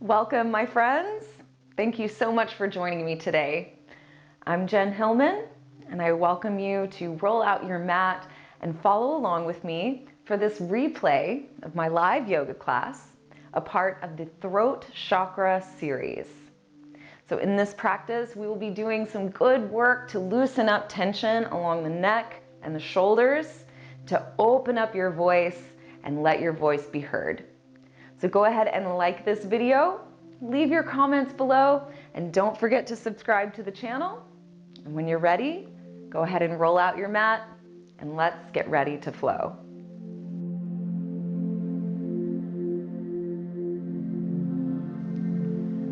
Welcome, my friends. Thank you so much for joining me today. I'm Jen Hilman, and I welcome you to roll out your mat and follow along with me for this replay of my live yoga class, a part of the Throat Chakra series. So in this practice, we will be doing some good work to loosen up tension along the neck and the shoulders, to open up your voice and let your voice be heard. So go ahead and like this video, leave your comments below, and don't forget to subscribe to the channel. And when you're ready, go ahead and roll out your mat and let's get ready to flow.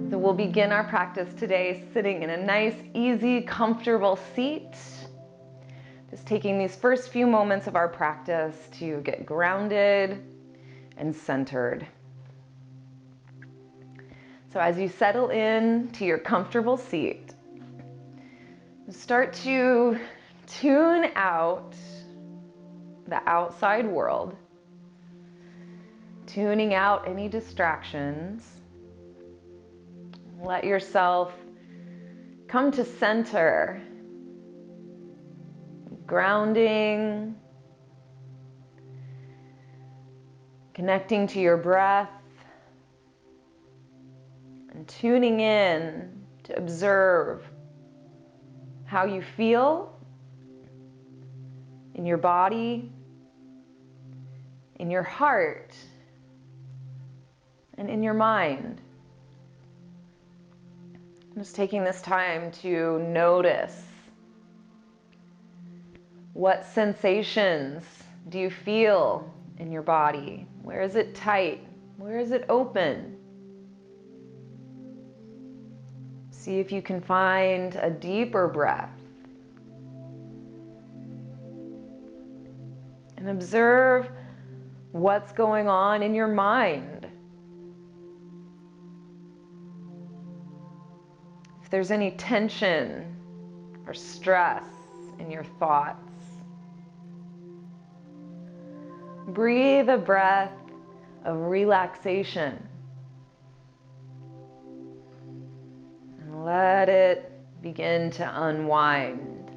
So we'll begin our practice today sitting in a nice, easy, comfortable seat. Just taking these first few moments of our practice to get grounded and centered. So as you settle in to your comfortable seat, start to tune out the outside world, tuning out any distractions. Let yourself come to center, grounding, connecting to your breath, and tuning in to observe how you feel in your body, in your heart, and in your mind. Just taking this time to notice, what sensations do you feel in your body? Where is it tight? Where is it open? See if you can find a deeper breath. And observe what's going on in your mind. If there's any tension or stress in your thoughts. Breathe a breath of relaxation. And let it begin to unwind.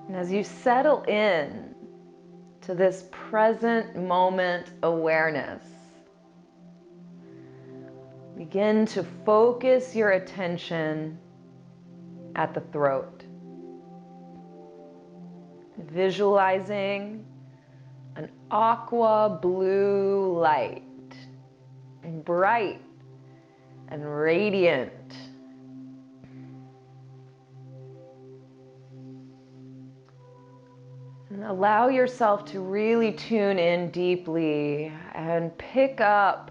And as you settle in to this present moment awareness, begin to focus your attention at the throat. Visualizing an aqua blue light, bright and radiant. And allow yourself to really tune in deeply and pick up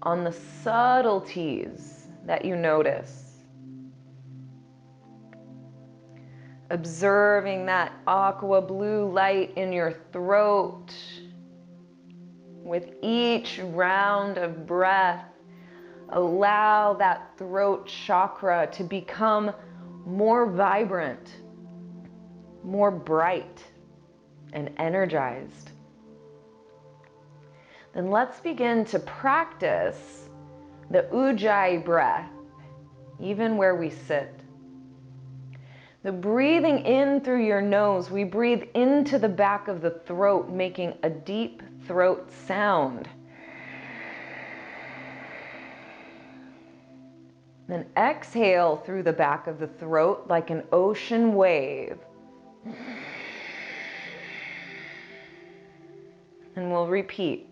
on the subtleties that you notice. Observing that aqua blue light in your throat. With each round of breath, allow that throat chakra to become more vibrant, more bright, and energized. Then let's begin to practice the Ujjayi breath, even where we sit. The breathing in through your nose, we breathe into the back of the throat, making a deep throat sound. Then exhale through the back of the throat like an ocean wave. And we'll repeat.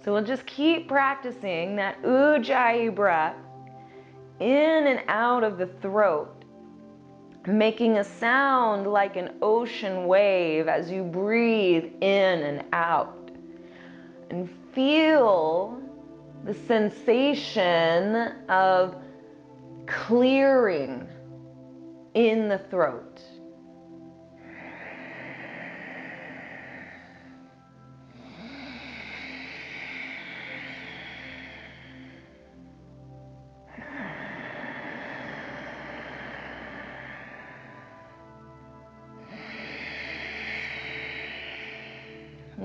So we'll just keep practicing that Ujjayi breath in and out of the throat, making a sound like an ocean wave as you breathe in and out. And feel the sensation of clearing in the throat.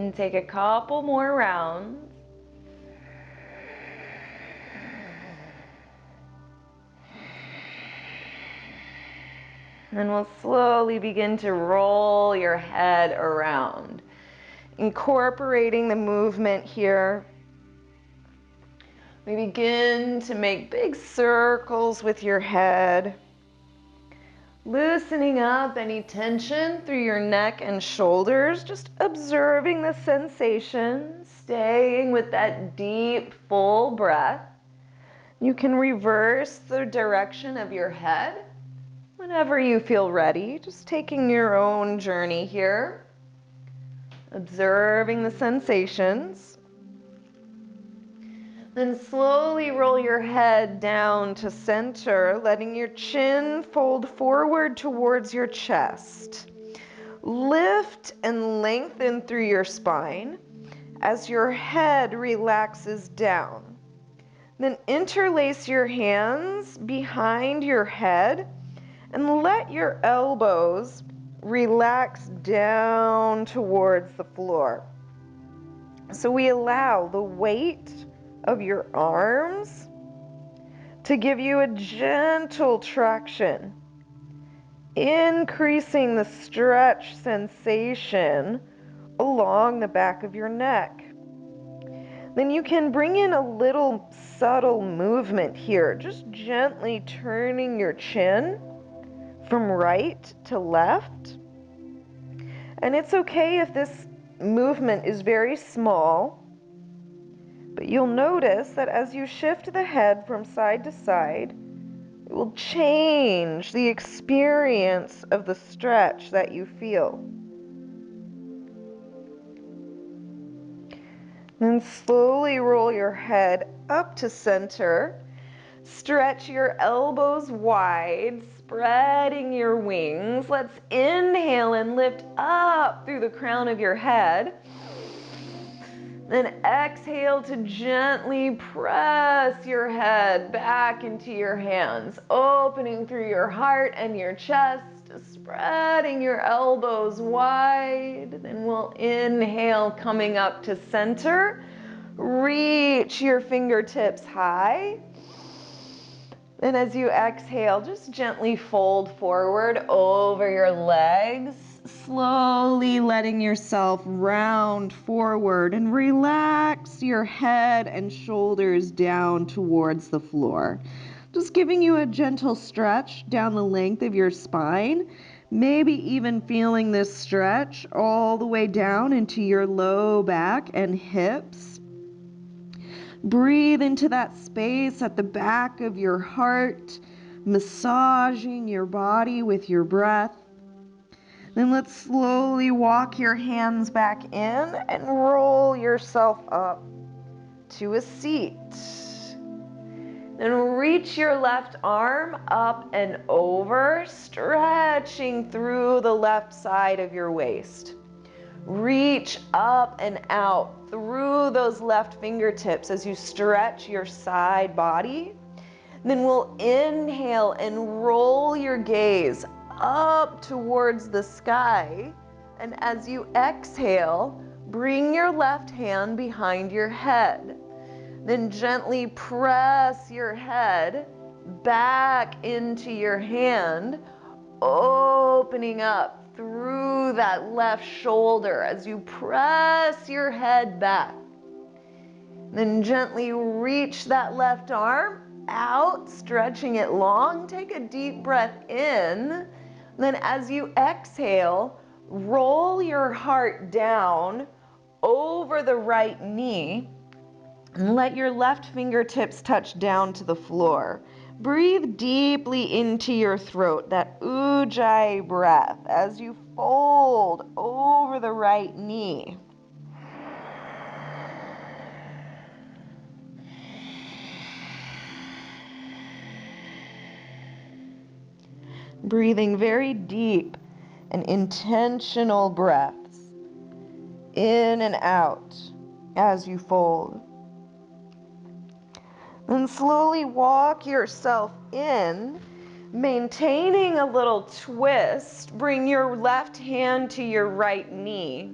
And take a couple more rounds. And then we'll slowly begin to roll your head around, incorporating the movement here. We begin to make big circles with your head, loosening up any tension through your neck and shoulders, just observing the sensation, staying with that deep, full breath. You can reverse the direction of your head whenever you feel ready, just taking your own journey here, observing the sensations. Then slowly roll your head down to center, letting your chin fold forward towards your chest. Lift and lengthen through your spine as your head relaxes down. Then interlace your hands behind your head and let your elbows relax down towards the floor. So we allow the weight of your arms to give you a gentle traction, increasing the stretch sensation along the back of your neck. Then you can bring in a little subtle movement here, just gently turning your chin from right to left. And it's okay if this movement is very small, but you'll notice that as you shift the head from side to side, it will change the experience of the stretch that you feel. Then slowly roll your head up to center. Stretch your elbows wide, spreading your wings. Let's inhale and lift up through the crown of your head. Then exhale to gently press your head back into your hands, opening through your heart and your chest, spreading your elbows wide. Then we'll inhale, coming up to center. Reach your fingertips high. And as you exhale, just gently fold forward over your legs, slowly letting yourself round forward and relax your head and shoulders down towards the floor. Just giving you a gentle stretch down the length of your spine, maybe even feeling this stretch all the way down into your low back and hips. Breathe into that space at the back of your heart, massaging your body with your breath. Then let's slowly walk your hands back in and roll yourself up to a seat. Then reach your left arm up and over, stretching through the left side of your waist. Reach up and out through those left fingertips as you stretch your side body. Then we'll inhale and roll your gaze up towards the sky. And as you exhale, bring your left hand behind your head. Then gently press your head back into your hand, opening up through that left shoulder as you press your head back. Then gently reach that left arm out, stretching it long. Take a deep breath in. Then as you exhale, roll your heart down over the right knee and let your left fingertips touch down to the floor. Breathe deeply into your throat, that ujjayi breath, as you fold over the right knee. Breathing very deep and intentional breaths in and out as you fold. Then slowly walk yourself in, maintaining a little twist. Bring your left hand to your right knee.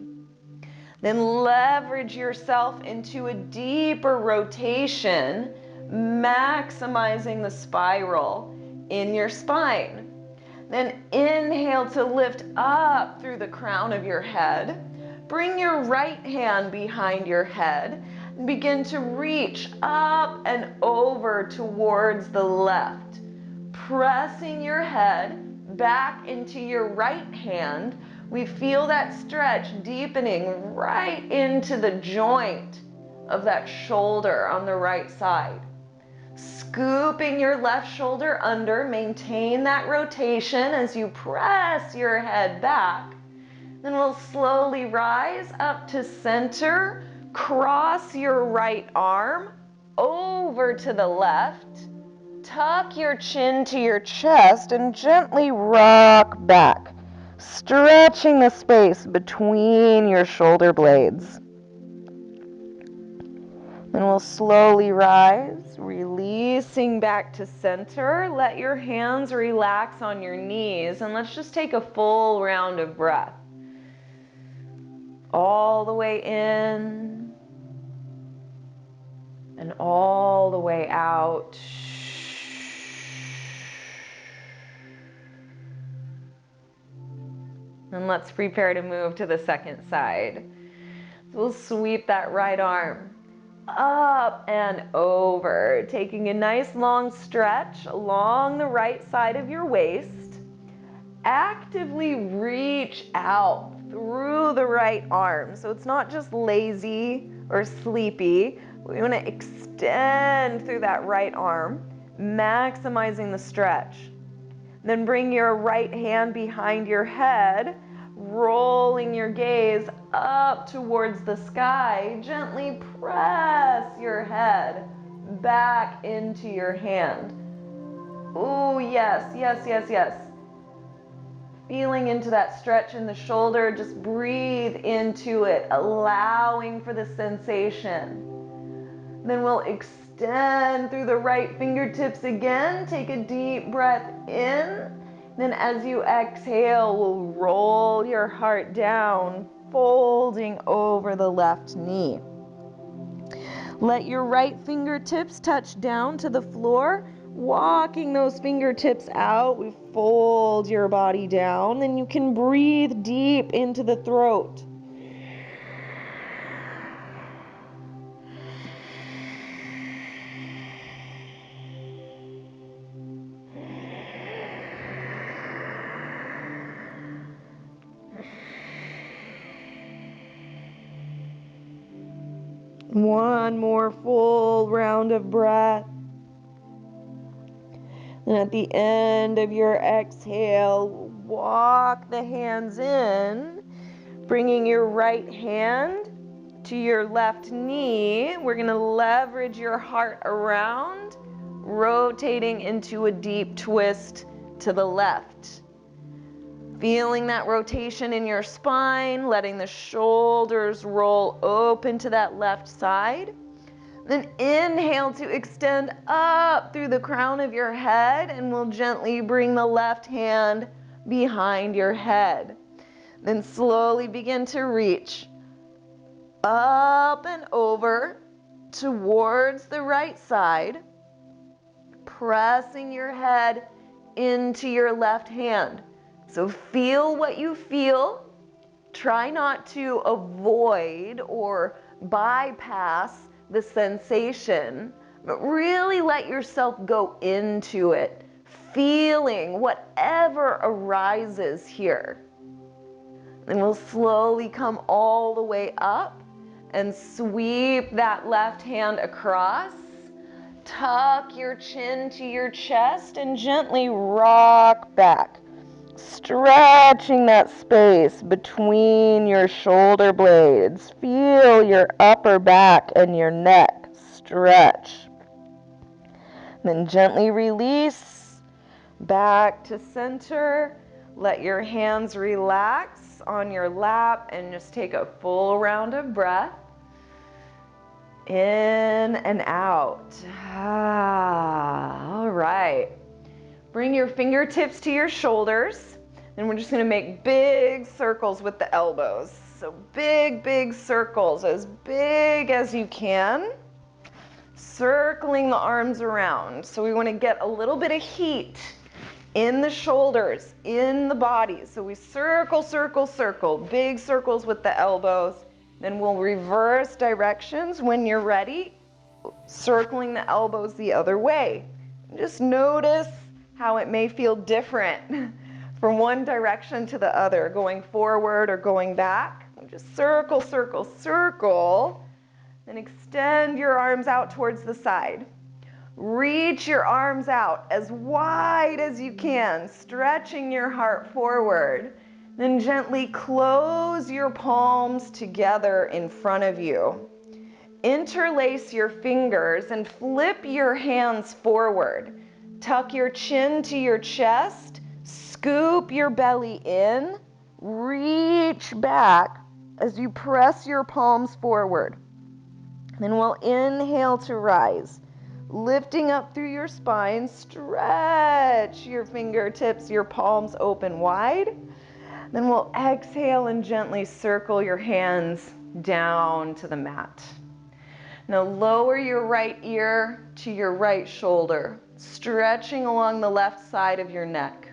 Then leverage yourself into a deeper rotation, maximizing the spiral in your spine. Then inhale to lift up through the crown of your head. Bring your right hand behind your head and begin to reach up and over towards the left, pressing your head back into your right hand. We feel that stretch deepening right into the joint of that shoulder on the right side. Scooping your left shoulder under, maintain that rotation as you press your head back. Then we'll slowly rise up to center, cross your right arm over to the left, tuck your chin to your chest and gently rock back, stretching the space between your shoulder blades. Then we'll slowly rise, releasing back to center. Let your hands relax on your knees, and let's just take a full round of breath. All the way in and all the way out. And let's prepare to move to the second side. So we'll sweep that right arm up and over, taking a nice long stretch along the right side of your waist. Actively reach out through the right arm. So it's not just lazy or sleepy. We want to extend through that right arm, maximizing the stretch. Then bring your right hand behind your head, rolling your gaze up towards the sky. Gently press your head back into your hand. Oh, yes, yes, yes, yes. Feeling into that stretch in the shoulder, just breathe into it, allowing for the sensation. Then we'll extend through the right fingertips again. Take a deep breath in. Then as you exhale, we'll roll your heart down, folding over the left knee. Let your right fingertips touch down to the floor. Walking those fingertips out, we fold your body down. Then you can breathe deep into the throat. One more full round of breath. And at the end of your exhale, walk the hands in, bringing your right hand to your left knee. We're going to leverage your heart around, rotating into a deep twist to the left. Feeling that rotation in your spine, letting the shoulders roll open to that left side. Then inhale to extend up through the crown of your head, and we'll gently bring the left hand behind your head. Then slowly begin to reach up and over towards the right side, pressing your head into your left hand. So feel what you feel. Try not to avoid or bypass the sensation, but really let yourself go into it, feeling whatever arises here. Then we'll slowly come all the way up and sweep that left hand across. Tuck your chin to your chest and gently rock back, stretching that space between your shoulder blades. Feel your upper back and your neck stretch. Then gently release back to center. Let your hands relax on your lap and just take a full round of breath. In and out. All right. Bring your fingertips to your shoulders, and we're just going to make big circles with the elbows. So big, big circles, as big as you can. Circling the arms around. So we want to get a little bit of heat in the shoulders, in the body. So we circle, circle, circle, big circles with the elbows. Then we'll reverse directions when you're ready, circling the elbows the other way. Just notice how it may feel different from one direction to the other, going forward or going back. Just circle, circle, circle. Then extend your arms out towards the side. Reach your arms out as wide as you can, stretching your heart forward. Then gently close your palms together in front of you. Interlace your fingers and flip your hands forward. Tuck your chin to your chest, scoop your belly in, reach back as you press your palms forward. Then we'll inhale to rise. Lifting up through your spine, stretch your fingertips, your palms open wide. Then we'll exhale and gently circle your hands down to the mat. Now lower your right ear to your right shoulder, stretching along the left side of your neck.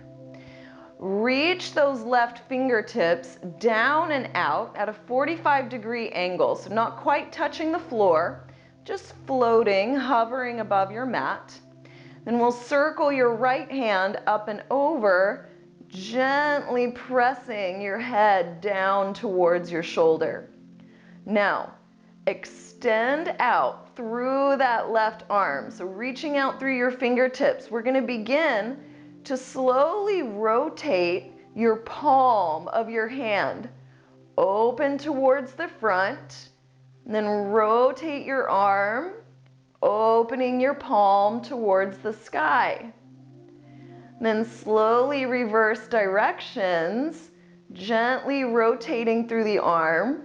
Reach those left fingertips down and out at a 45-degree angle, so not quite touching the floor, just floating, hovering above your mat. Then we'll circle your right hand up and over, gently pressing your head down towards your shoulder. Now, extend out through that left arm, so reaching out through your fingertips. We're going to begin to slowly rotate your palm of your hand. Open towards the front, and then rotate your arm, opening your palm towards the sky. Then slowly reverse directions, gently rotating through the arm.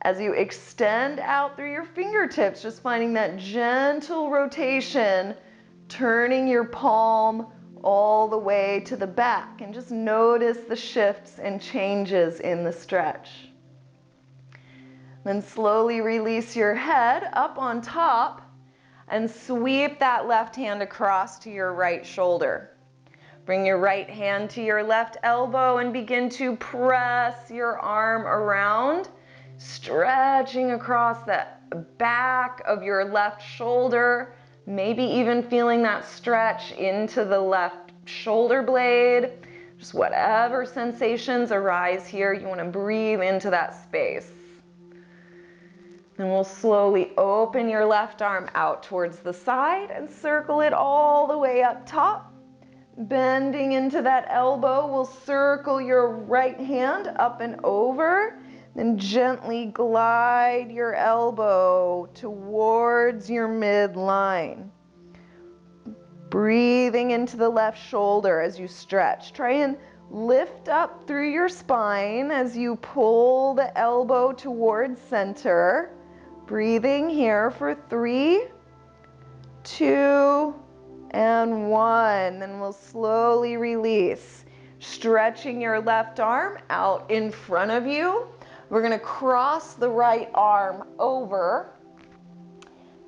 As you extend out through your fingertips, just finding that gentle rotation, turning your palm all the way to the back, and just notice the shifts and changes in the stretch. Then slowly release your head up on top and sweep that left hand across to your right shoulder. Bring your right hand to your left elbow and begin to press your arm around, stretching across the back of your left shoulder, maybe even feeling that stretch into the left shoulder blade. Just whatever sensations arise here, you want to breathe into that space. Then we'll slowly open your left arm out towards the side and circle it all the way up top. Bending into that elbow, we'll circle your right hand up and over. Then gently glide your elbow towards your midline. Breathing into the left shoulder as you stretch. Try and lift up through your spine as you pull the elbow towards center. Breathing here for 3, 2, and 1. Then we'll slowly release. Stretching your left arm out in front of you. We're going to cross the right arm over,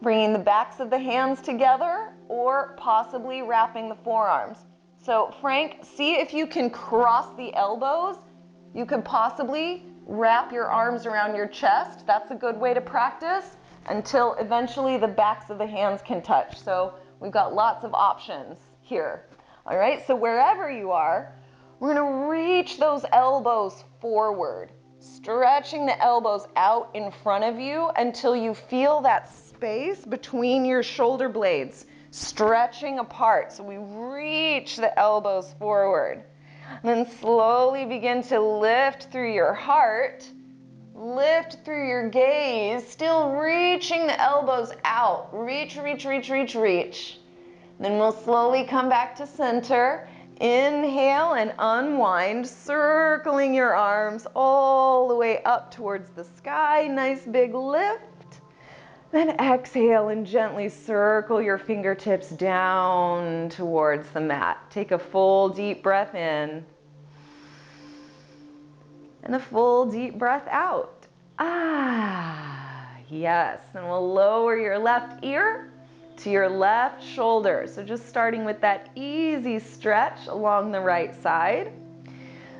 bringing the backs of the hands together or possibly wrapping the forearms. So Frank, see if you can cross the elbows. You could possibly wrap your arms around your chest. That's a good way to practice until eventually the backs of the hands can touch. So we've got lots of options here. All right, so wherever you are, we're going to reach those elbows forward, stretching the elbows out in front of you until you feel that space between your shoulder blades stretching apart. So we reach the elbows forward. And then slowly begin to lift through your heart, lift through your gaze, still reaching the elbows out. Reach, reach, reach, reach, reach. Then we'll slowly come back to center. Inhale and unwind, circling your arms all the way up towards the sky. Nice big lift. Then exhale and gently circle your fingertips down towards the mat. Take a full deep breath in. And a full deep breath out. Ah, yes. And we'll lower your left ear to your left shoulder. So just starting with that easy stretch along the right side.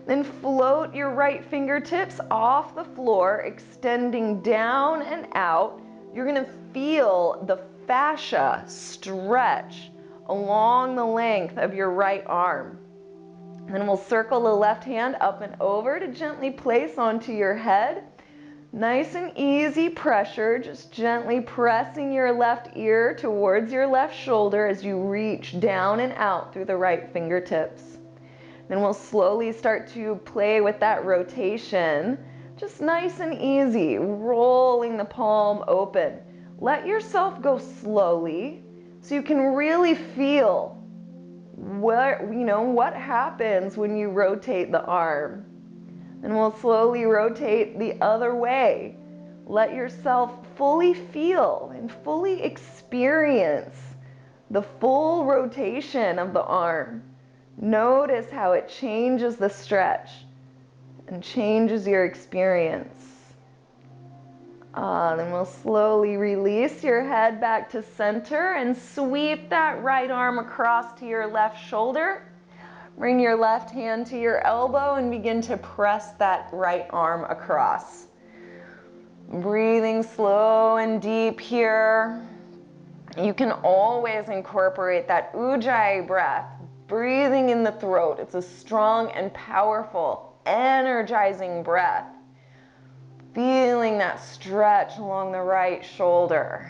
Then float your right fingertips off the floor, extending down and out. You're gonna feel the fascia stretch along the length of your right arm. Then we'll circle the left hand up and over to gently place onto your head. Nice and easy pressure, just gently pressing your left ear towards your left shoulder as you reach down and out through the right fingertips. Then we'll slowly start to play with that rotation, just nice and easy, rolling the palm open. Let yourself go slowly so you can really feel what happens when you rotate the arm. And we'll slowly rotate the other way. Let yourself fully feel and fully experience the full rotation of the arm. Notice how it changes the stretch and changes your experience. Then we'll slowly release your head back to center and sweep that right arm across to your left shoulder. Bring your left hand to your elbow and begin to press that right arm across. Breathing slow and deep here. You can always incorporate that ujjayi breath, breathing in the throat. It's a strong and powerful, energizing breath. Feeling that stretch along the right shoulder.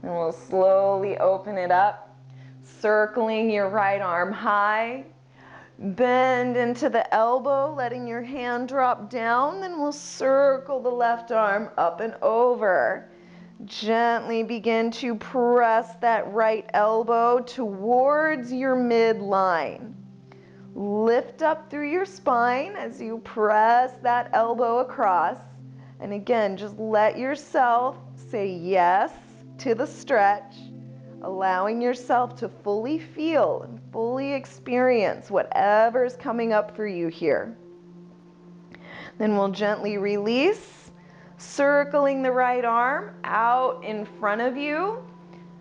And we'll slowly open it up, circling your right arm high. Bend into the elbow, letting your hand drop down. Then we'll circle the left arm up and over. Gently begin to press that right elbow towards your midline. Lift up through your spine as you press that elbow across. And again, just let yourself say yes to the stretch, allowing yourself to fully feel and fully experience whatever is coming up for you here. Then we'll gently release, circling the right arm out in front of you.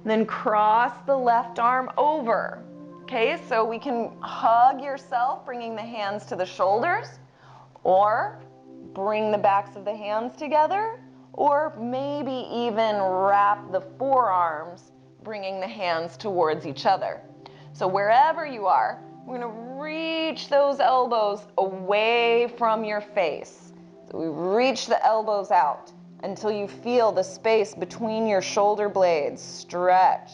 Then cross the left arm over. Okay, so we can hug yourself, bringing the hands to the shoulders, or bring the backs of the hands together, or maybe even wrap the forearms, bringing the hands towards each other. So wherever you are, we're going to reach those elbows away from your face. So we reach the elbows out until you feel the space between your shoulder blades stretch.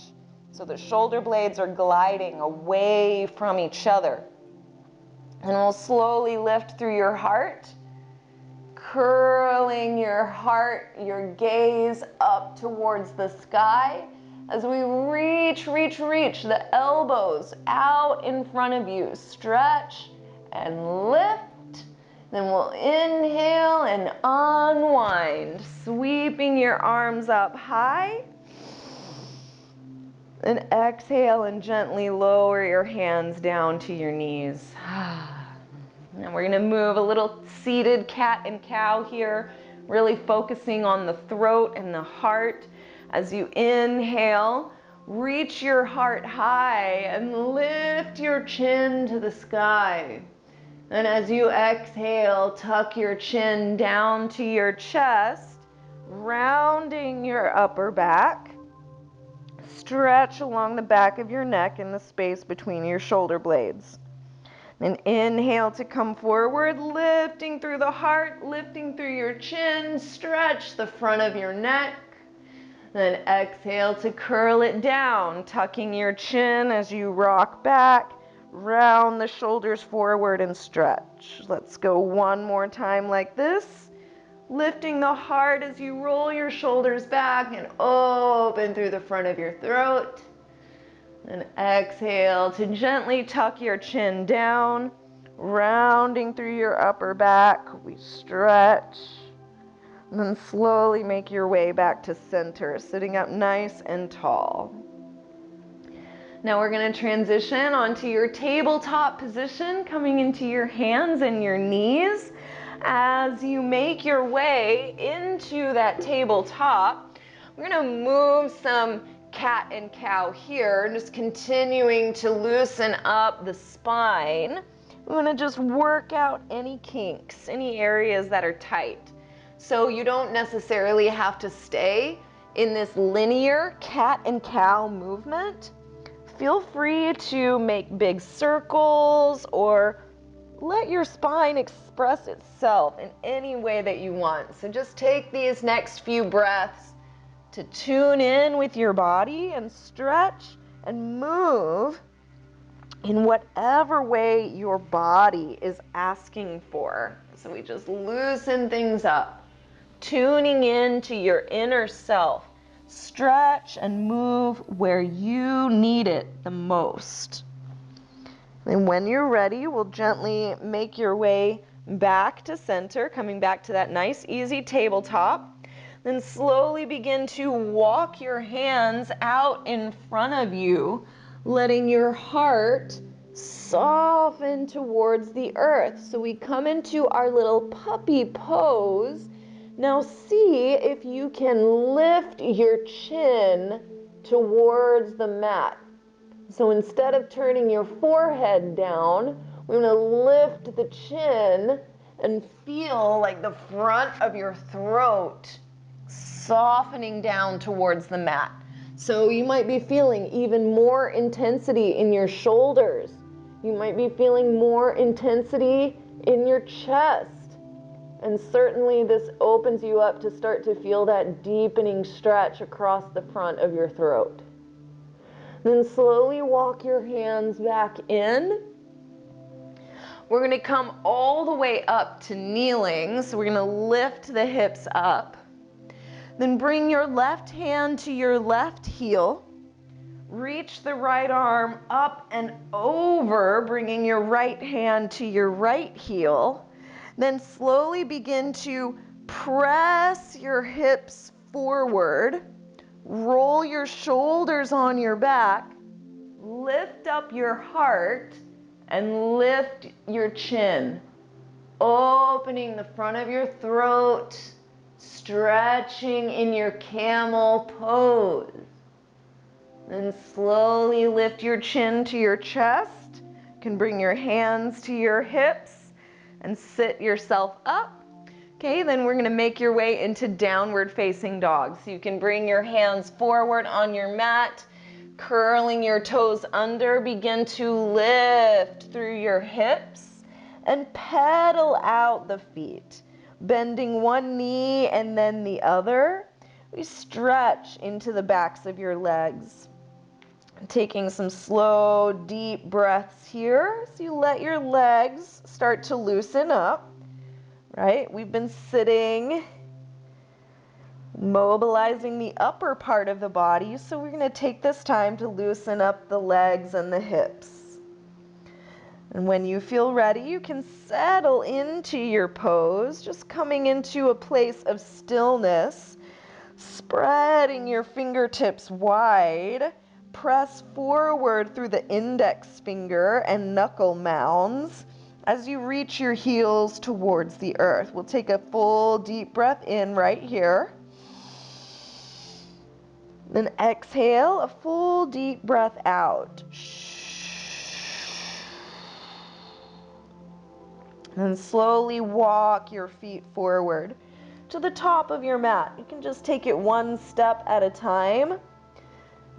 So the shoulder blades are gliding away from each other. And we'll slowly lift through your heart, curling your heart, your gaze up towards the sky as we reach the elbows out in front of you. Stretch and lift. Then we'll inhale and unwind, sweeping your arms up high. And exhale and gently lower your hands down to your knees. Now we're gonna move a little seated cat and cow here, really focusing on the throat and the heart. As you inhale, reach your heart high and lift your chin to the sky. And as you exhale, tuck your chin down to your chest, rounding your upper back. Stretch along the back of your neck and the space between your shoulder blades. Then inhale to come forward, lifting through the heart, lifting through your chin. Stretch the front of your neck. Then exhale to curl it down, tucking your chin as you rock back. Round the shoulders forward and stretch. Let's go one more time like this. Lifting the heart as you roll your shoulders back and open through the front of your throat. And exhale to gently tuck your chin down, rounding through your upper back. We stretch. And then slowly make your way back to center, sitting up nice and tall. Now we're going to transition onto your tabletop position, coming into your hands and your knees. As you make your way into that tabletop, we're gonna move some cat and cow here, just continuing to loosen up the spine. We wanna just work out any kinks, any areas that are tight. So you don't necessarily have to stay in this linear cat and cow movement. Feel free to make big circles or let your spine express itself in any way that you want. So just take these next few breaths to tune in with your body and stretch and move in whatever way your body is asking for. So we just loosen things up, tuning into your inner self. Stretch and move where you need it the most. And when you're ready, we'll gently make your way back to center, coming back to that nice, easy tabletop. Then slowly begin to walk your hands out in front of you, letting your heart soften towards the earth. So we come into our little puppy pose. Now see if you can lift your chin towards the mat. So instead of turning your forehead down, we're going to lift the chin and feel like the front of your throat softening down towards the mat. So you might be feeling even more intensity in your shoulders. You might be feeling more intensity in your chest. And certainly this opens you up to start to feel that deepening stretch across the front of your throat. Then slowly walk your hands back in. We're going to come all the way up to kneeling. So we're going to lift the hips up. Then bring your left hand to your left heel. Reach the right arm up and over, bringing your right hand to your right heel. Then slowly begin to press your hips forward. Roll your shoulders on your back, lift up your heart, and lift your chin, opening the front of your throat, stretching in your camel pose. Then slowly lift your chin to your chest. You can bring your hands to your hips and sit yourself up. Okay, then we're gonna make your way into downward facing dog. So you can bring your hands forward on your mat, curling your toes under, begin to lift through your hips and pedal out the feet, bending one knee and then the other. We stretch into the backs of your legs. Taking some slow, deep breaths here. So you let your legs start to loosen up. Right? We've been sitting, mobilizing the upper part of the body, so we're going to take this time to loosen up the legs and the hips. And when you feel ready, you can settle into your pose, just coming into a place of stillness, spreading your fingertips wide. Press forward through the index finger and knuckle mounds as you reach your heels towards the earth. We'll take a full deep breath in right here. Then exhale, a full deep breath out. And slowly walk your feet forward to the top of your mat. You can just take it one step at a time,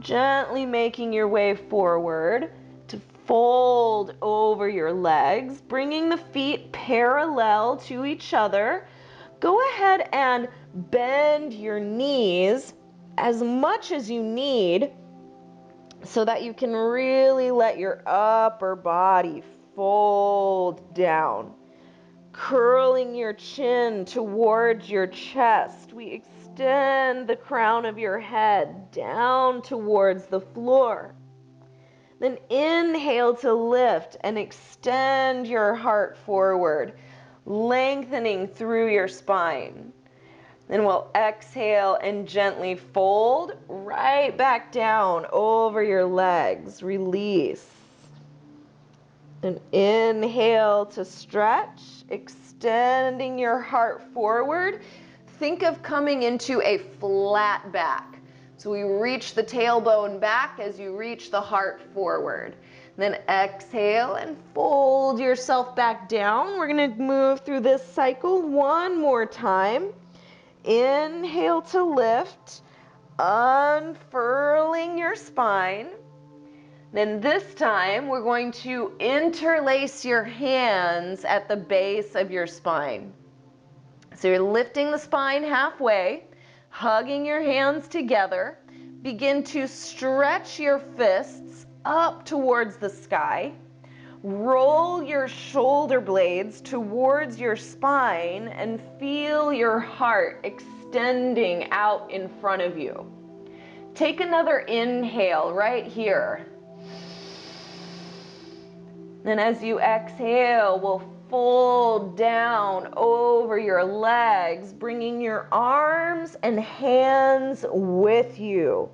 gently making your way forward to fold over your legs, bringing the feet parallel to each other. Go ahead and bend your knees as much as you need so that you can really let your upper body fold down. Curling your chin towards your chest, we extend the crown of your head down towards the floor. Then inhale to lift and extend your heart forward, lengthening through your spine. Then we'll exhale and gently fold right back down over your legs. Release. And inhale to stretch, extending your heart forward. Think of coming into a flat back. So we reach the tailbone back as you reach the heart forward. Then exhale and fold yourself back down. We're going to move through this cycle one more time. Inhale to lift, unfurling your spine. Then this time, we're going to interlace your hands at the base of your spine. So you're lifting the spine halfway, hugging your hands together. Begin to stretch your fists up towards the sky. Roll your shoulder blades towards your spine and feel your heart extending out in front of you. Take another inhale right here. Then as you exhale, we'll fold down over your legs, bringing your arms and hands with you.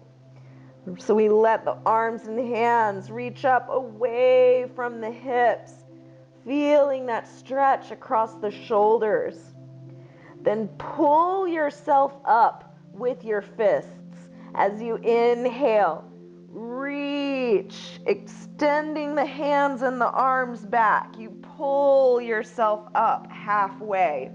So we let the arms and hands reach up away from the hips, feeling that stretch across the shoulders. Then pull yourself up with your fists as you inhale. Reach, extending the hands and the arms back. You pull yourself up halfway.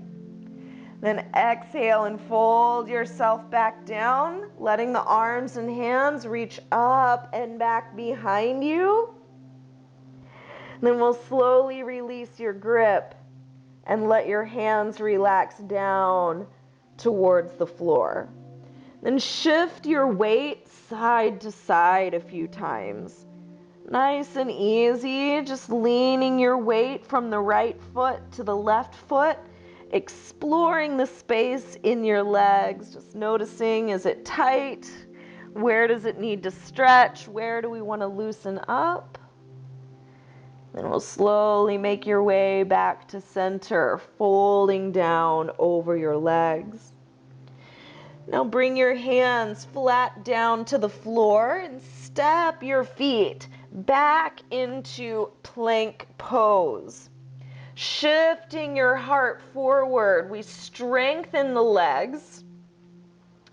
Then exhale and fold yourself back down, letting the arms and hands reach up and back behind you. Then we'll slowly release your grip and let your hands relax down towards the floor. Then shift your weight side to side a few times. Nice and easy, just leaning your weight from the right foot to the left foot, exploring the space in your legs, just noticing, is it tight? Where does it need to stretch? Where do we want to loosen up? Then we'll slowly make your way back to center, folding down over your legs. Now bring your hands flat down to the floor and step your feet back into plank pose. Shifting your heart forward, we strengthen the legs,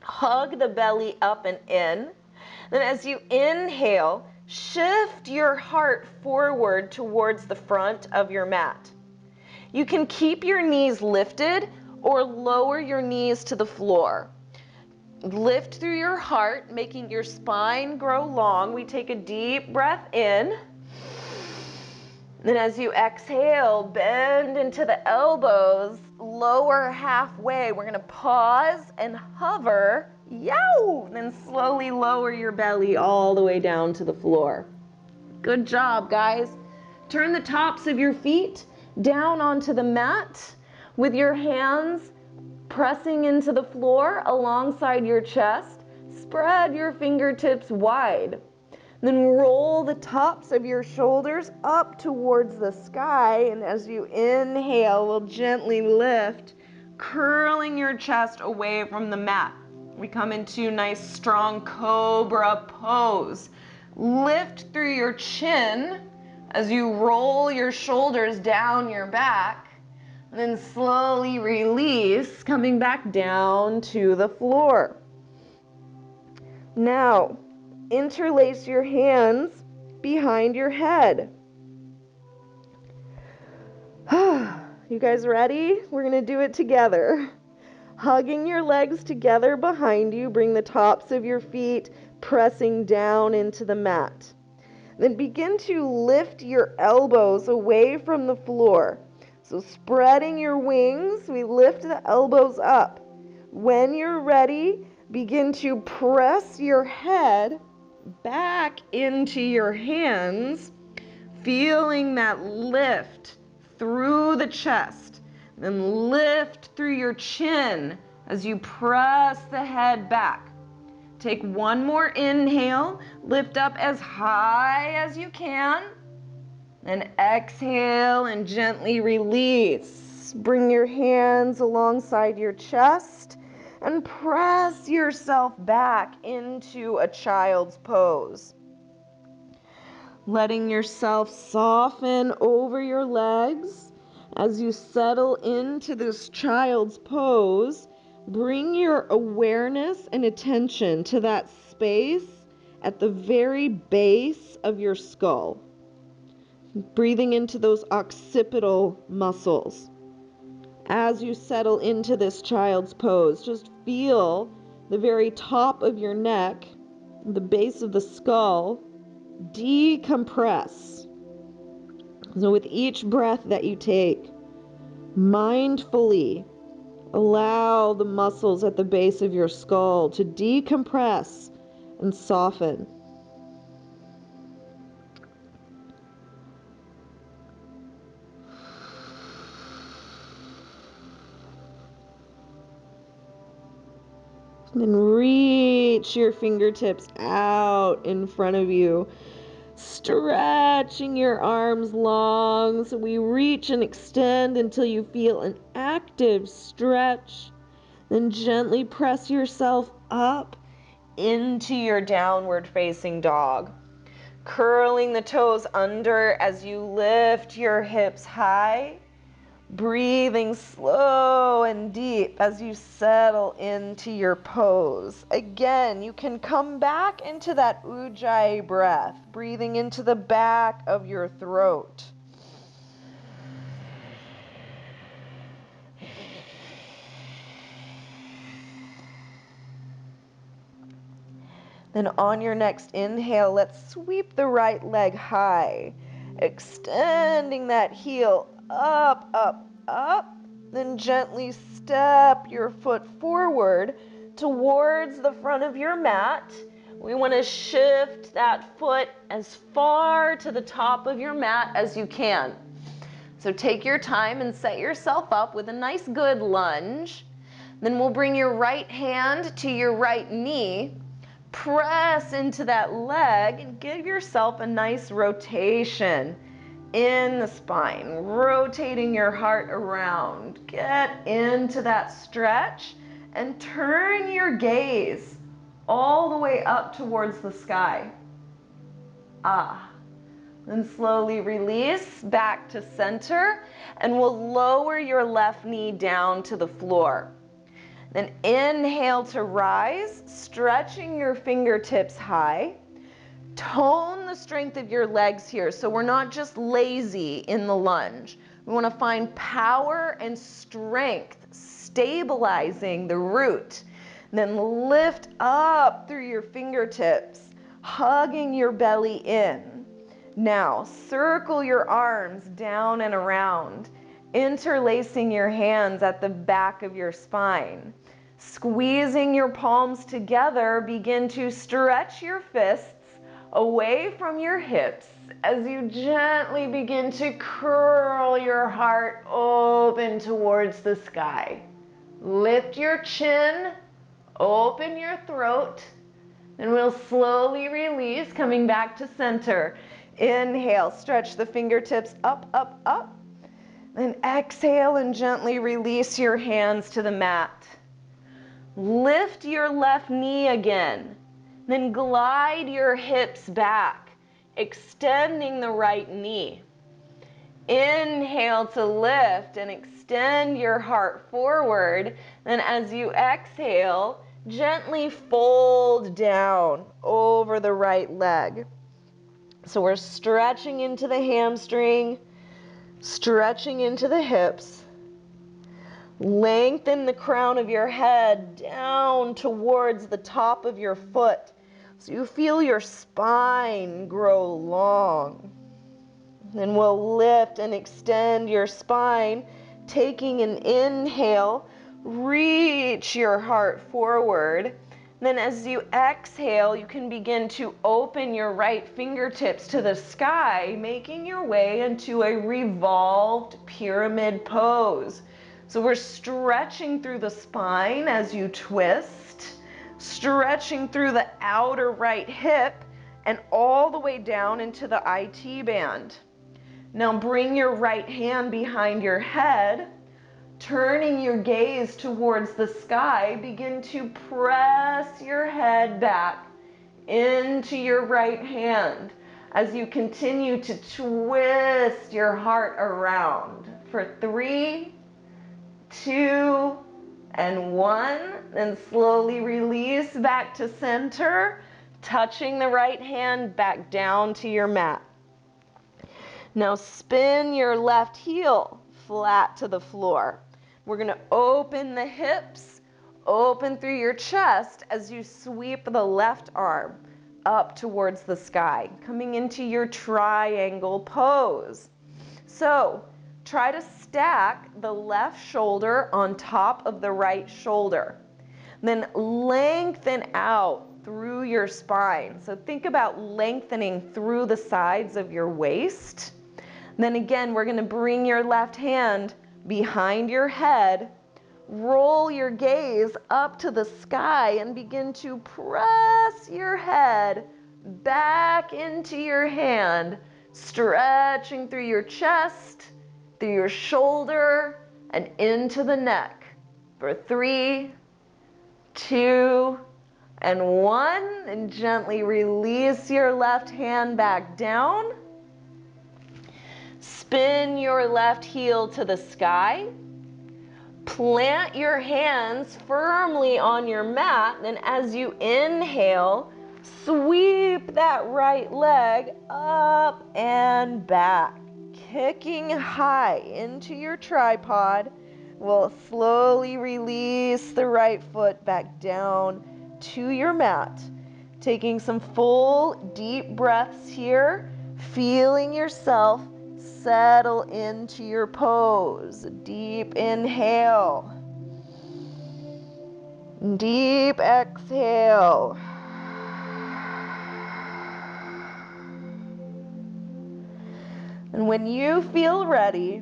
hug the belly up and in. Then as you inhale, shift your heart forward towards the front of your mat. You can keep your knees lifted or lower your knees to the floor. Lift through your heart, making your spine grow long. We take a deep breath in. Then as you exhale, bend into the elbows, lower halfway. We're going to pause and hover. Yow! Then slowly lower your belly all the way down to the floor. Good job, guys. Turn the tops of your feet down onto the mat with your hands pressing into the floor alongside your chest. Spread your fingertips wide. Then roll the tops of your shoulders up towards the sky. And as you inhale, we'll gently lift, curling your chest away from the mat. We come into nice, strong cobra pose. Lift through your chin as you roll your shoulders down your back. And then slowly release, coming back down to the floor. Now, interlace your hands behind your head. You guys ready? We're going to do it together. Hugging your legs together behind you, bring the tops of your feet pressing down into the mat. Then begin to lift your elbows away from the floor. So spreading your wings, we lift the elbows up. When you're ready, begin to press your head back into your hands, feeling that lift through the chest. Then lift through your chin as you press the head back. Take one more inhale, lift up as high as you can. Then exhale and gently release. Bring your hands alongside your chest and press yourself back into a child's pose. letting yourself soften over your legs as you settle into this child's pose. Bring your awareness and attention to that space at the very base of your skull. Breathing into those occipital muscles. As you settle into this child's pose, just feel the very top of your neck, the base of the skull, decompress. So with each breath that you take, mindfully allow the muscles at the base of your skull to decompress and soften. And then reach your fingertips out in front of you, stretching your arms long. So we reach and extend until you feel an active stretch. Then gently press yourself up into your downward facing dog. Curling the toes under as you lift your hips high. Breathing slow and deep as you settle into your pose. Again, you can come back into that ujjayi breath, breathing into the back of your throat. Then on your next inhale, let's sweep the right leg high, extending that heel up, up, up. Then gently step your foot forward towards the front of your mat. We want to shift that foot as far to the top of your mat as you can. So take your time and set yourself up with a nice good lunge. Then we'll bring your right hand to your right knee. Press into that leg and give yourself a nice rotation in the spine, rotating your heart around. Get into that stretch and turn your gaze all the way up towards the sky. Then slowly release back to center, and we'll lower your left knee down to the floor. Then inhale to rise, stretching your fingertips high. Tone the strength of your legs here, so we're not just lazy in the lunge. We want to find power and strength, stabilizing the root. Then lift up through your fingertips, hugging your belly in. Now, circle your arms down and around, interlacing your hands at the back of your spine. Squeezing your palms together, begin to stretch your fists away from your hips as you gently begin to curl your heart open towards the sky. Lift your chin, open your throat, and we'll slowly release, coming back to center. Inhale, stretch the fingertips up, up, up. Then exhale and gently release your hands to the mat. Lift your left knee again. Then glide your hips back, extending the right knee. Inhale to lift and extend your heart forward. Then as you exhale, gently fold down over the right leg. So we're stretching into the hamstring, stretching into the hips. Lengthen the crown of your head down towards the top of your foot so you feel your spine grow long. Then we'll lift and extend your spine, taking an inhale, reach your heart forward. Then as you exhale, you can begin to open your right fingertips to the sky, making your way into a revolved pyramid pose. So we're stretching through the spine as you twist, stretching through the outer right hip and all the way down into the IT band. Now bring your right hand behind your head, turning your gaze towards the sky. Begin to press your head back into your right hand as you continue to twist your heart around for 3, 2, and 1. Then slowly release back to center, touching the right hand back down to your mat. Now spin your left heel flat to the floor. We're going to open the hips, open through your chest as you sweep the left arm up towards the sky, coming into your triangle pose. So try to stack the left shoulder on top of the right shoulder. Then lengthen out through your spine. So think about lengthening through the sides of your waist. Then again, we're going to bring your left hand behind your head, roll your gaze up to the sky, and begin to press your head back into your hand, stretching through your chest, through your shoulder, and into the neck for 3, 2, and 1. And gently release your left hand back down. Spin your left heel to the sky. Plant your hands firmly on your mat. And as you inhale, sweep that right leg up and back, kicking high into your tripod. We'll slowly release the right foot back down to your mat. Taking some full deep breaths here, feeling yourself settle into your pose. Deep inhale. Deep exhale. And when you feel ready,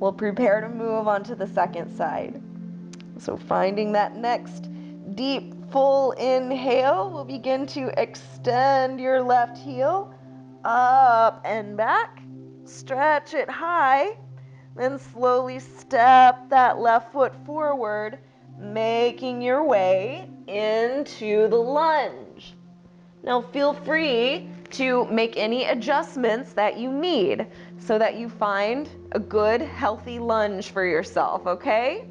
we'll prepare to move on to the second side. So finding that next deep full inhale, we'll begin to extend your left heel up and back. Stretch it high, then slowly step that left foot forward, making your way into the lunge. Now feel free to make any adjustments that you need so that you find a good, healthy lunge for yourself, okay?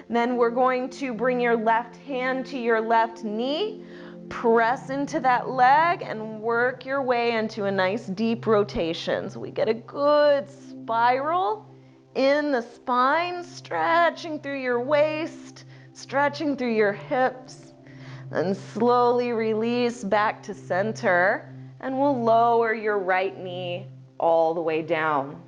Then we're going to bring your left hand to your left knee, press into that leg, and work your way into a nice deep rotation. So we get a good spiral in the spine, stretching through your waist, stretching through your hips, and slowly release back to center, and we'll lower your right knee all the way down.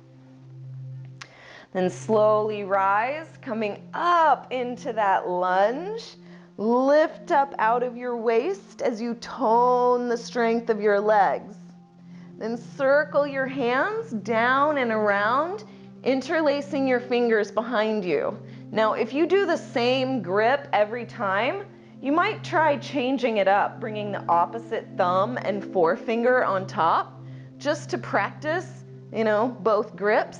Then slowly rise, coming up into that lunge. Lift up out of your waist as you tone the strength of your legs. Then circle your hands down and around, interlacing your fingers behind you. Now, if you do the same grip every time, you might try changing it up, bringing the opposite thumb and forefinger on top, just to practice, both grips.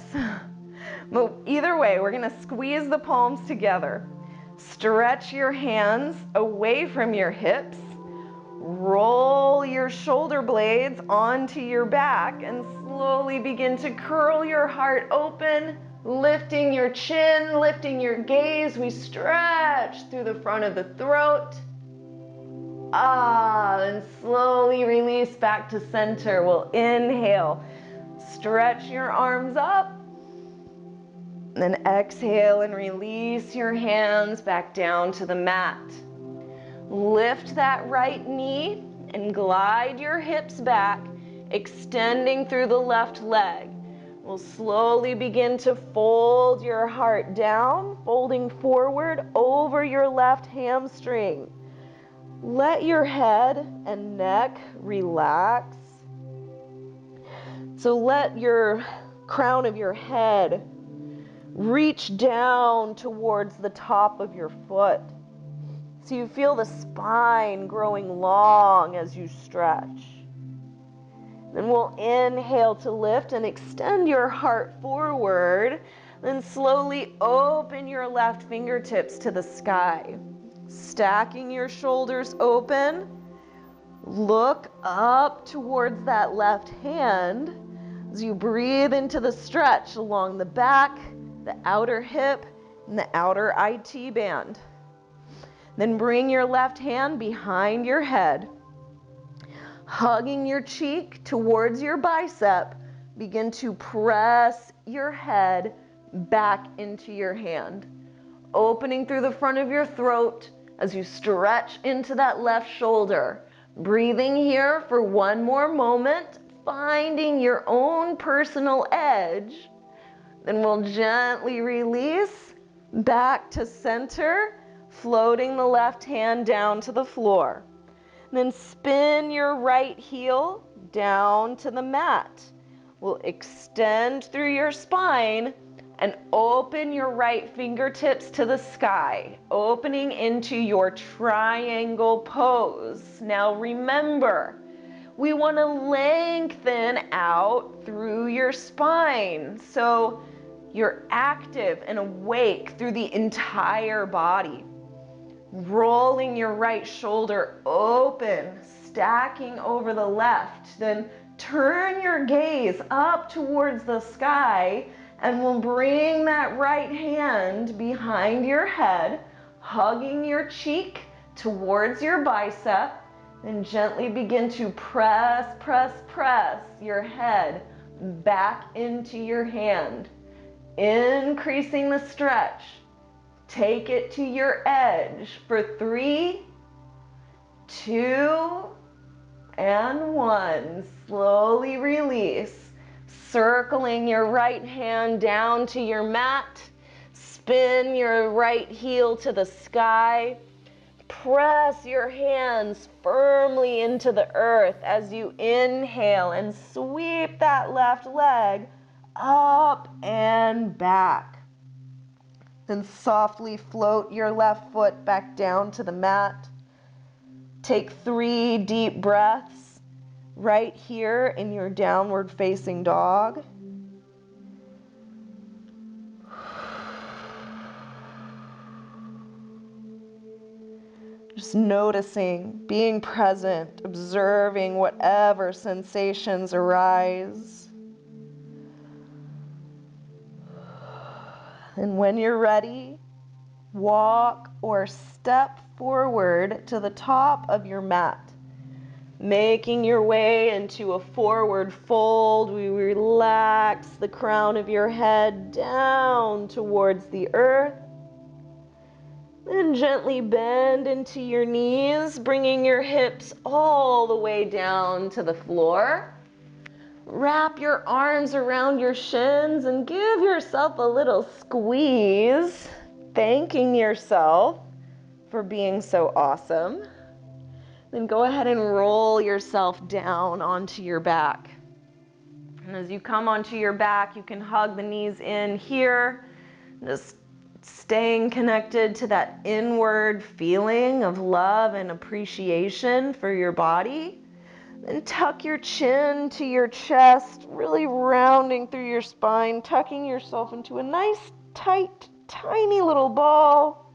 But either way, we're going to squeeze the palms together. Stretch your hands away from your hips. Roll your shoulder blades onto your back and slowly begin to curl your heart open, lifting your chin, lifting your gaze. We stretch through the front of the throat. And slowly release back to center. We'll inhale. Stretch your arms up. Then exhale and release your hands back down to the mat. Lift that right knee and glide your hips back, extending through the left leg. We'll slowly begin to fold your heart down, folding forward over your left hamstring. Let your head and neck relax. So let your crown of your head reach down towards the top of your foot. So you feel the spine growing long as you stretch. Then we'll inhale to lift and extend your heart forward. Then slowly open your left fingertips to the sky. Stacking your shoulders open. Look up towards that left hand as you breathe into the stretch along the back, the outer hip, and the outer IT band. Then bring your left hand behind your head, hugging your cheek towards your bicep. Begin to press your head back into your hand, opening through the front of your throat as you stretch into that left shoulder. Breathing here for one more moment, finding your own personal edge. Then we'll gently release back to center, floating the left hand down to the floor. Then spin your right heel down to the mat. We'll extend through your spine and open your right fingertips to the sky, opening into your triangle pose. Now remember, we want to lengthen out through your spine, so you're active and awake through the entire body. Rolling your right shoulder open, stacking over the left. Then turn your gaze up towards the sky, and we'll bring that right hand behind your head, hugging your cheek towards your bicep. Then gently begin to press, press, press your head back into your hand, increasing the stretch. Take it to your edge for 3, 2, and 1. Slowly release. Circling your right hand down to your mat. Spin your right heel to the sky. Press your hands firmly into the earth as you inhale and sweep that left leg up and back. Then softly float your left foot back down to the mat. Take 3 deep breaths right here in your downward facing dog. Just noticing, being present, observing whatever sensations arise. And when you're ready, walk or step forward to the top of your mat. Making your way into a forward fold, we relax the crown of your head down towards the earth. Then gently bend into your knees, bringing your hips all the way down to the floor. Wrap your arms around your shins and give yourself a little squeeze, thanking yourself for being so awesome. Then go ahead and roll yourself down onto your back. And as you come onto your back, you can hug the knees in here, just staying connected to that inward feeling of love and appreciation for your body. Then tuck your chin to your chest, really rounding through your spine, tucking yourself into a nice, tight, tiny little ball.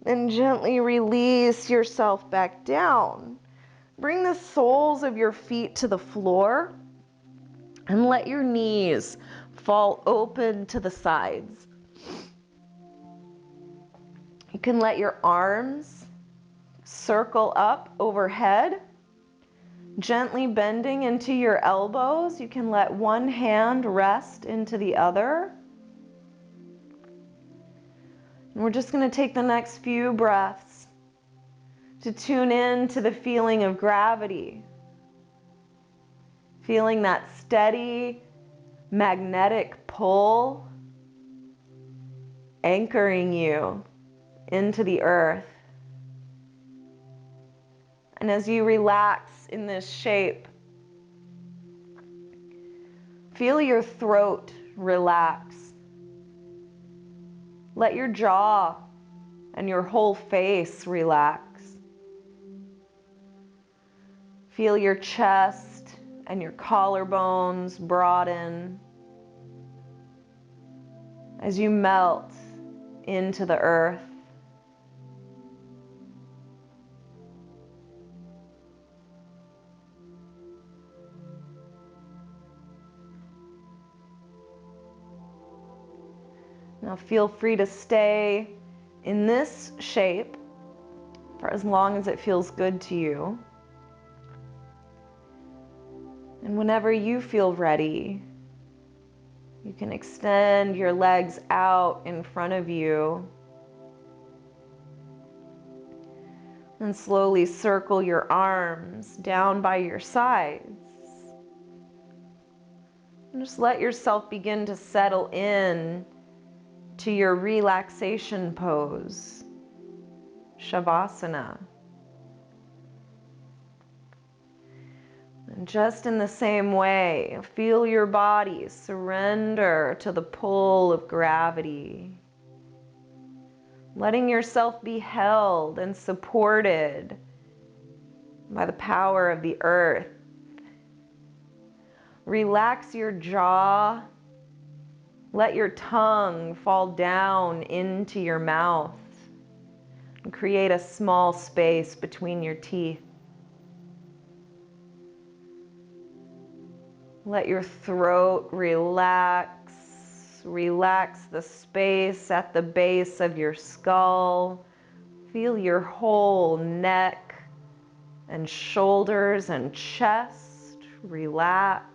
Then gently release yourself back down. Bring the soles of your feet to the floor and let your knees fall open to the sides. You can let your arms circle up overhead, gently bending into your elbows. You can let one hand rest into the other. And we're just going to take the next few breaths to tune in to the feeling of gravity. Feeling that steady magnetic pull, anchoring you into the earth. And as you relax in this shape, feel your throat relax. Let your jaw and your whole face relax. Feel your chest and your collarbones broaden as you melt into the earth. Now feel free to stay in this shape for as long as it feels good to you. And whenever you feel ready, you can extend your legs out in front of you and slowly circle your arms down by your sides. And just let yourself begin to settle in to your relaxation pose, Shavasana. And just in the same way, feel your body surrender to the pull of gravity, letting yourself be held and supported by the power of the earth. Relax your jaw. Let your tongue fall down into your mouth and create a small space between your teeth. Let your throat relax. Relax the space at the base of your skull. Feel your whole neck and shoulders and chest relax.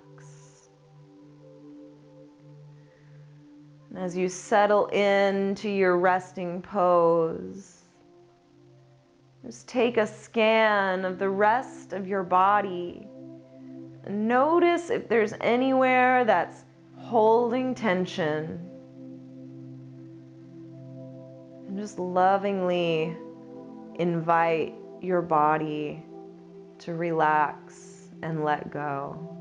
And as you settle into your resting pose, just take a scan of the rest of your body. Notice if there's anywhere that's holding tension. And just lovingly invite your body to relax and let go.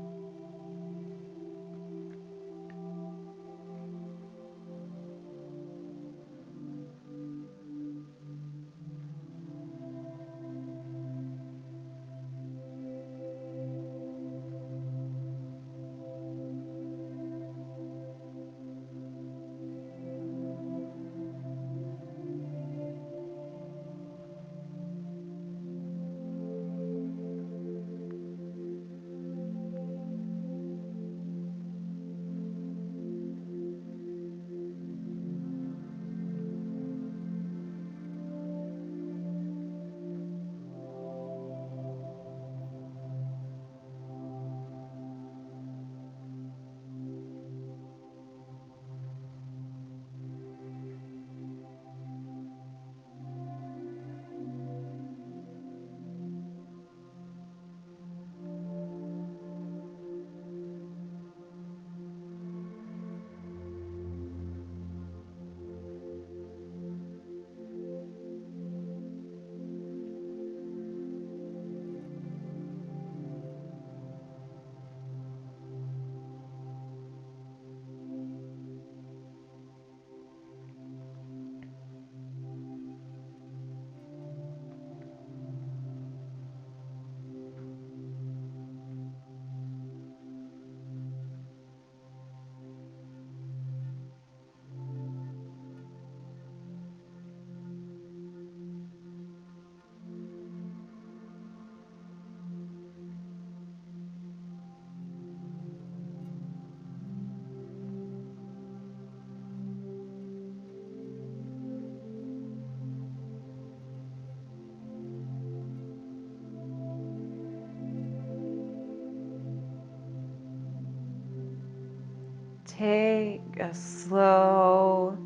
Take a slow,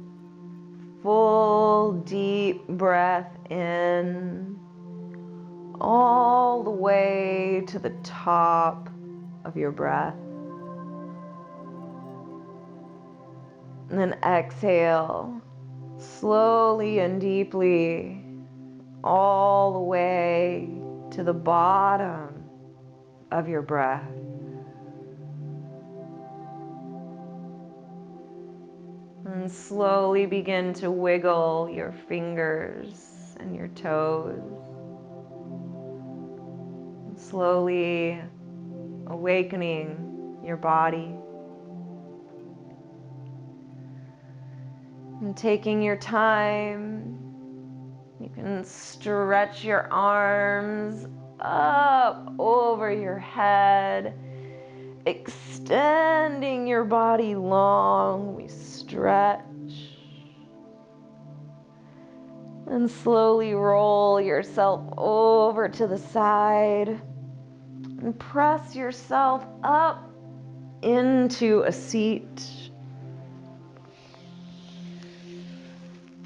full, deep breath in, all the way to the top of your breath. And then exhale, slowly and deeply, all the way to the bottom of your breath. And slowly begin to wiggle your fingers and your toes. And slowly awakening your body. And taking your time, you can stretch your arms up over your head, extending your body long. We stretch And slowly roll yourself over to the side and press yourself up into a seat.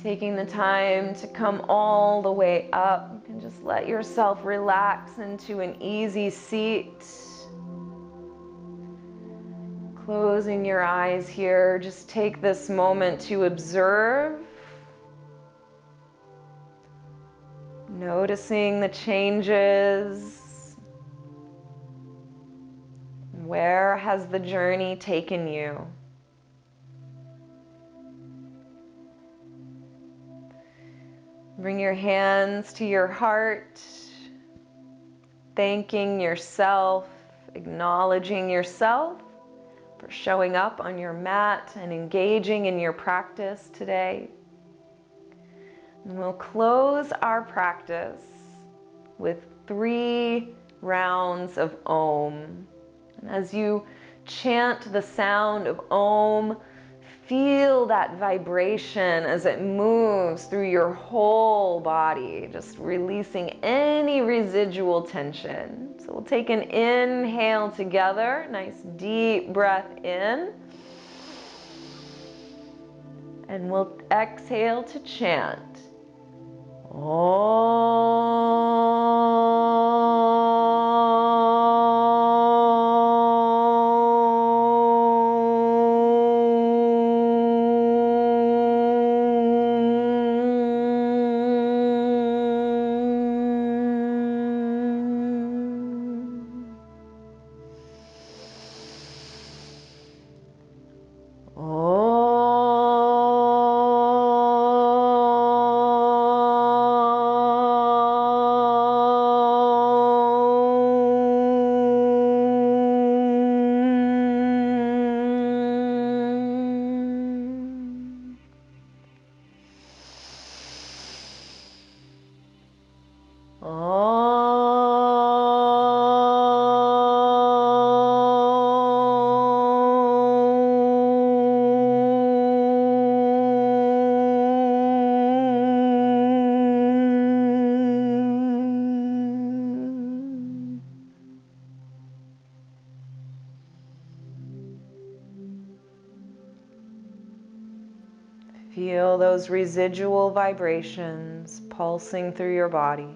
Taking the time to come all the way up, you can just let yourself relax into an easy seat. Closing your eyes here, just take this moment to observe. Noticing the changes. Where has the journey taken you? Bring your hands to your heart, thanking yourself, acknowledging yourself for showing up on your mat and engaging in your practice today. And we'll close our practice with 3 rounds of Om. And as you chant the sound of Om, feel that vibration as it moves through your whole body, just releasing any residual tension. So we'll take an inhale together, nice deep breath in. And we'll exhale to chant. Feel those residual vibrations pulsing through your body.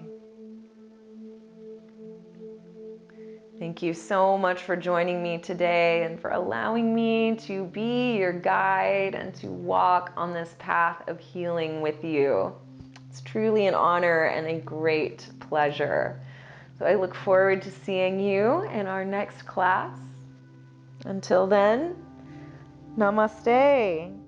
Thank you so much for joining me today and for allowing me to be your guide and to walk on this path of healing with you. It's truly an honor and a great pleasure. So I look forward to seeing you in our next class. Until then, namaste.